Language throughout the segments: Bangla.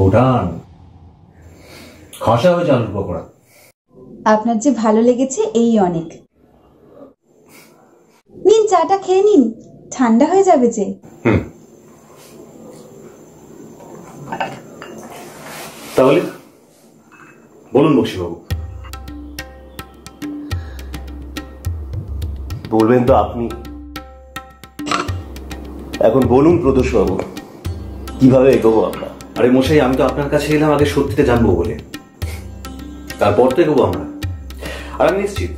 ভুটান খসা হয়েছে আলুর পকোড়া। আপনার যে ভালো লেগেছে এই অনেক। নিন চাটা খেয়ে নিন, ঠান্ডা হয়ে যাবে যে। তাহলে বলুন বক্সিবাবু। বলবেন তো আপনি। এখন বলুন প্রদোষবাবু, কিভাবে এগোবো আমরা? আরে মশাই, আমি তো আপনার কাছে এলাম আগে সত্যিটা জানবো বলে, তারপর তো এগোবো আমরা। আর আমি নিশ্চিত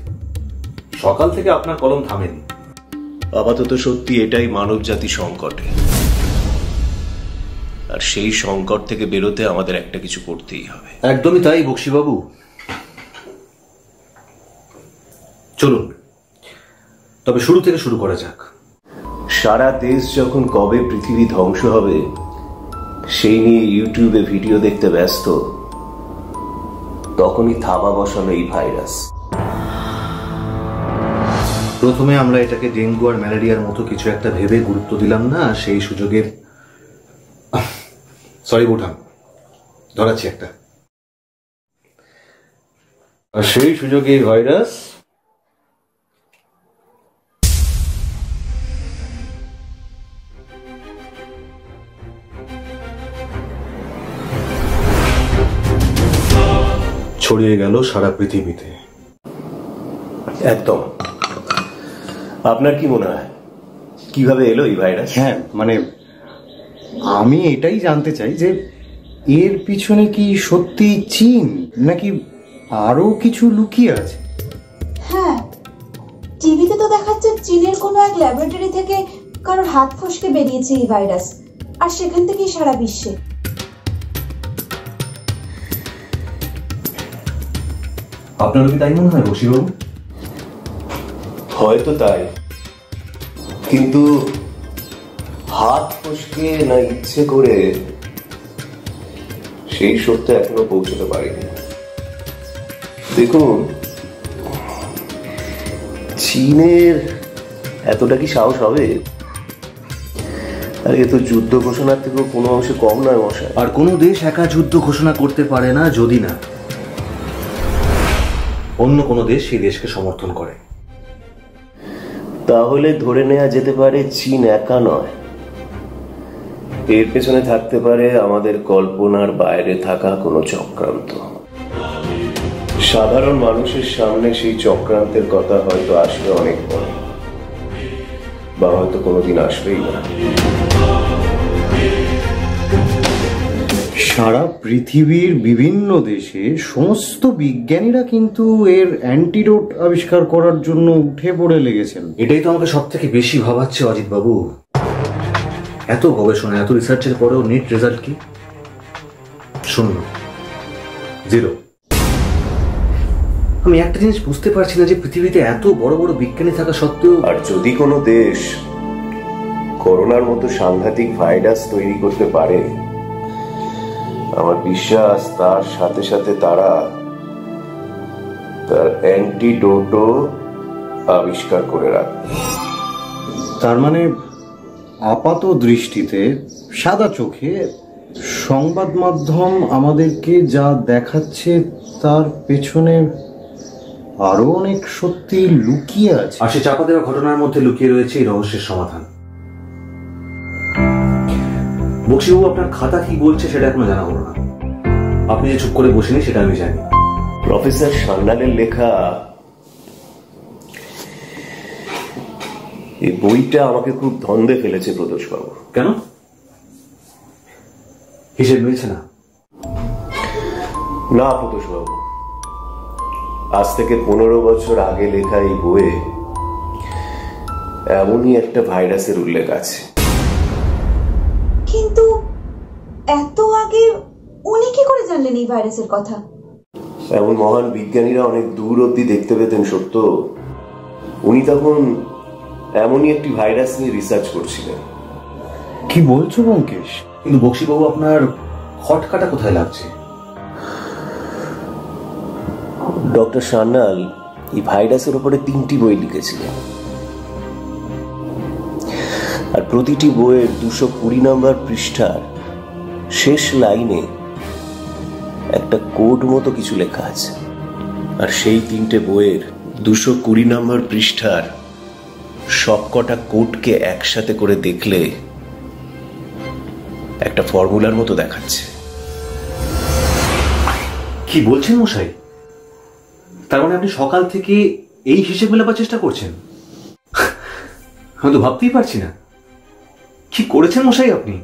সকাল থেকে আপনার কলম থামেনি। আপাতত সত্যি এটাই মানব জাতি সংকটে, আর সেই সংকট থেকে বেরোতে আমাদের একটা কিছু করতেই হবে। একদমই তাই বক্সিবাবু। চলুন তবে শুরু থেকে শুরু করা যাক। সারা দেশ যখন কবে পৃথিবী ধ্বংস হবে সেই নিয়ে ইউটিউবে ভিডিও দেখতে ব্যস্ত, তখনই থাবা বসালো এই ভাইরাস। প্রথমে আমরা এটাকে ডেঙ্গু আর ম্যালেরিয়ার মতো কিছু একটা ভেবে গুরুত্ব দিলাম না, সেই সুযোগে সরি বুঠান ধরাচ্ছি একটা, আর সেই সুযোগে ভাইরাস ছড়িয়ে গেল সারা পৃথিবীতে। একদম। আপনার কি মনে হয় কিভাবে এলো এই ভাইরাস? হ্যাঁ, মানে আমি এটাই জানতে চাই যে এর পিছনে কি সত্যি চীন নাকি আরো কিছু লুকিয়ে আছে? হ্যাঁ, টিভিতে তো দেখাচ্ছে চীনের কোনো এক ল্যাবরেটরি থেকে কারোর হাত ফসকে বেরিয়েছে এই ভাইরাস, আর সেখান থেকেই সারা বিশ্বে। আপনারও কি তাই মনে হয় বক্সিবাবু? হয়তো তাই, কিন্তু হাত ফসকে না ইচ্ছে করে সেই সত্য এখনো পৌঁছতে পারেনি। দেখুন, চীনের এতটা কি সাহস হবে? আর এ তো যুদ্ধ ঘোষণার থেকেও কোনো অংশে কম নয় মশাই। আর কোনো দেশ একা যুদ্ধ ঘোষণা করতে পারে না যদি না অন্য কোনো দেশ সেই দেশকে সমর্থন করে। তাহলে ধরে নেওয়া যেতে পারে চীন একা নয়, এর পেছনে থাকতে পারে আমাদের কল্পনার বাইরে থাকা কোনো চক্রান্ত। সাধারণ মানুষের সামনে সেই চক্রান্তের কথা হয়তো আসবে অনেক পরে, বা হয়তো কোনোদিন আসবেই না। সারা পৃথিবীর বিভিন্ন দেশে সমস্ত বিজ্ঞানীরা কিন্তু এর অ্যান্টিডোট আবিষ্কার করার জন্য উঠে পড়ে লেগেছেন। এটাই তো আমাকে সব থেকে বেশি ভাবাচ্ছে অজিত বাবু। এত গবেষণা, এত রিসার্চের পরেও নেট রেজাল্ট কি? শূন্য, জিরো। আমি একটা জিনিস বুঝতে পারছি না যে পৃথিবীতে এত বড় বড় বিজ্ঞানী থাকা সত্ত্বেও। আর যদি কোনো দেশ করোনার মতো সাংঘাতিক ভাইরাস তৈরি করতে পারে, আমার বিশ্বাস তার সাথে সাথে তারা তার অ্যান্টিডোটও আবিষ্কার করে রাখবে। তার মানে আপাত দৃষ্টিতে সাদা চোখে সংবাদ মাধ্যম আমাদেরকে যা দেখাচ্ছে তার পেছনে আরো অনেক সত্যি লুকিয়ে আছে। আর সে চাপা দেওয়া ঘটনার মধ্যে লুকিয়ে রয়েছে এই রহস্যের সমাধান। বক্সিবাবু, আপনার খাতা কি বলছে সেটা এখনো জানা হলো না। আপনি যে চুপ করে বসেনি সেটা আমি জানি। প্রফেসর সান্যালের লেখা এই বইটা আমাকে খুব ধন্দে ফেলেছে প্রদোষবাবু। কেন? হিসেব মিলছে না? না প্রদোষবাবু, আজ থেকে 15 বছর আগে লেখা এই বইয়ে এমনই একটা ভাইরাসের উল্লেখ আছে। কিন্তু এত আগে উনি কি করে জানলেন এই ভাইরাসের কথা? এমন মহান বিজ্ঞানীরা অনেক দূর অব্দি দেখতে পেতেন সত্য। উনি তখন এমনই একটি ভাইরাস নিয়ে রিসার্চ করছিলেন। কি বলছো ব্যোমকেশ? কিন্তু বক্সিবাবু, আপনার খটকাটা কোথায় লাগছে? ডক্টর সান্যাল এই ভাইরাসের উপরে 3টি বই লিখেছিলেন, আর প্রতিটি বইয়ের 220 নম্বর পৃষ্ঠার শেষ লাইনে একটা কোড মতো কিছু লেখা আছে, আর সেই 3টে বইয়ের 220 নম্বর পৃষ্ঠার সবকটা কোডকে একসাথে করে দেখলে একটা ফর্মুলার মতো দেখাচ্ছে। কি বলছেন মশাই? তার মানে আপনি সকাল থেকে এই হিসেব মেলাবার চেষ্টা করছেন? আমি তো ভাবতেই পারছি না কি করেছেন মশাই আপনি।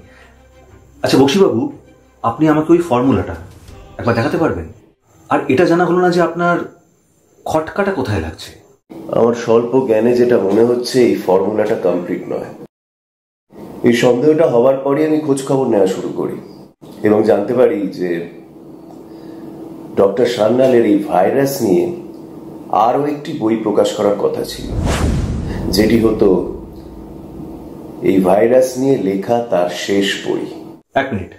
আচ্ছা বক্সিবাবু, আপনি আমাকে ওই ফর্মুলাটা একবার দেখাতে পারবেন? আর এটা জানা হলো না যে আপনার খটকাটা কোথায় লাগছে। আমার স্বল্প জ্ঞানে যেটা মনে হচ্ছে, এই ফর্মুলাটা কমপ্লিট নয়। এই সন্দেহটা হওয়ার পরই আমি খোঁজ খবর নেওয়া শুরু করি এবং জানতে পারি যে ডক্টর সান্যালের এই ভাইরাস নিয়ে আরো একটি বই প্রকাশ করার কথা ছিল, যেটি হতো এই ভাইরাস নিয়ে লেখা তার শেষ বই। 1 মিনিট,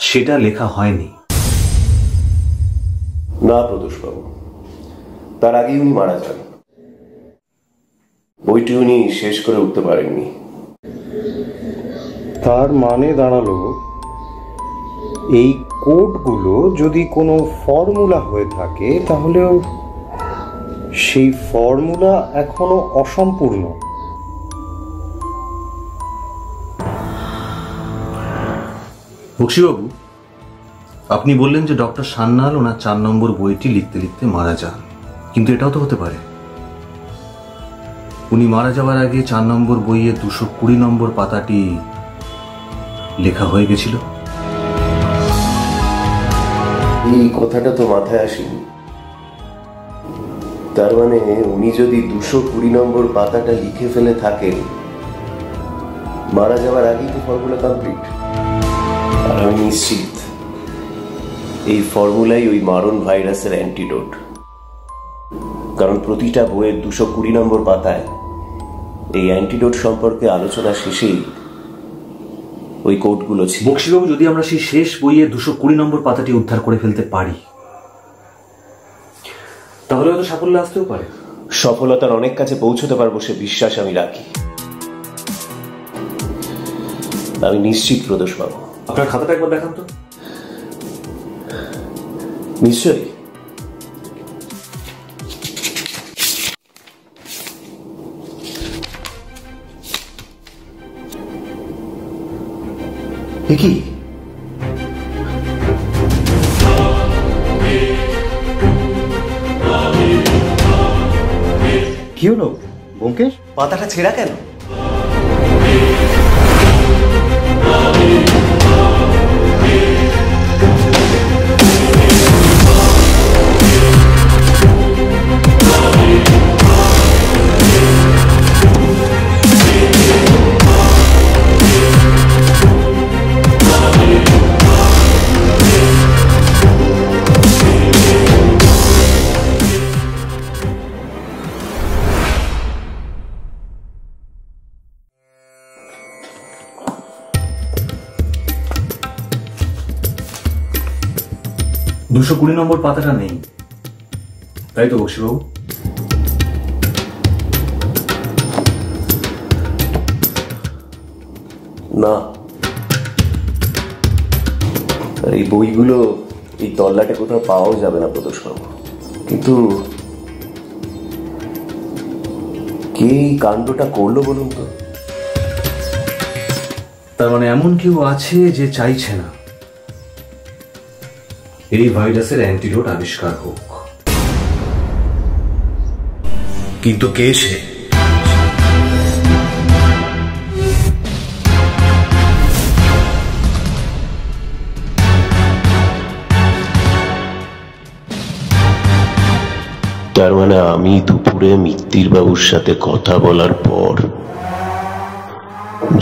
সেটা লেখা হয়নি? না প্রদোষবাবু, তার আগেই উনি মারা যান। বইটি উনি শেষ করে উঠতে পারেননি। তার মানে দাঁড়ালো, এই কোডগুলো যদি কোনো ফর্মুলা হয়ে থাকে তাহলেও সেই ফর্মুলা এখনো অসম্পূর্ণ। বক্সিবাবু, আপনি বললেন যে ডক্টর সান্যাল ওনার 4 নম্বর বইটি লিখতে লিখতে মারা যান, কিন্তু এটাও তো হতে পারে উনি মারা যাওয়ার আগে 4 নম্বর বইয়ে 220 নম্বর পাতাটি লেখা হয়ে গেছিল। এই কথাটা তো মাথায় আসেনি। তার মানে উনি যদি 220 নম্বর পাতাটা লিখে ফেলে থাকেন, মারা যাওয়ার আগেই তো ফর্মুলা কমপ্লিট। আর আমি নিশ্চিত এই ফর্মুলাই ওই মারণ ভাইরাসের অ্যান্টিডোট, কারণ প্রতিটা বইয়ের 220 নম্বর পাতায় এই অ্যান্টিডোট সম্পর্কে আলোচনা শেষেই ওই কোডগুলো ছিল। বক্সিবাবু, যদি আমরা সেই শেষ বইয়ের 220 নম্বর পাতাটি উদ্ধার করে ফেলতে পারি, তাহলে হয়তো সাফল্য আসতেও পারে। সফলতার অনেক কাছে পৌঁছতে পারবো সে বিশ্বাস আমি রাখি। আমি নিশ্চিত প্রদোষবাবু। আপনার খাতাটা একবার দেখান তো। নিশ্চয়ই। কি কি হলো ব্যোমকেশ? পাতাটা ছেঁড়া কেন? দুশো 220 নম্বর পাতাটা নেই, তাই তো বক্সিবাবু? না, এই বইগুলো এই তল্লাটে কোথাও পাওয়াও যাবে না প্রদোষবাবু। কিন্তু কে এই কাণ্ডটা করলো বলুন তো? তার মানে এমন কেউ আছে যে চাইছে না এই ভাইরাসের অ্যান্টিডোট আবিষ্কার হোক। কিন্তু কে সে? তার মানে আমি দুপুরে মিত্তির বাবুর সাথে কথা বলার পর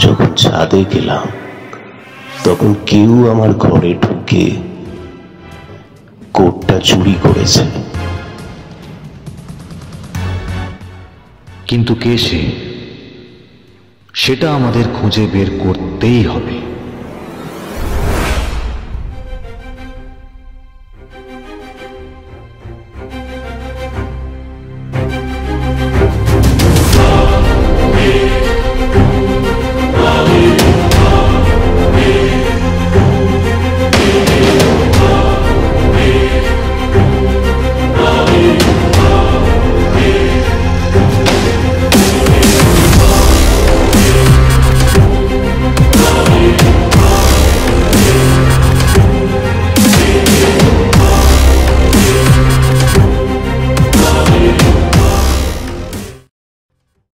যখন ছাদে গেলাম, তখন কেউ আমার ঘরে ঢুকে কোটটা চুরি করেছে। কিন্তু কে সে, সেটা আমাদের খুঁজে বের করতেই হবে।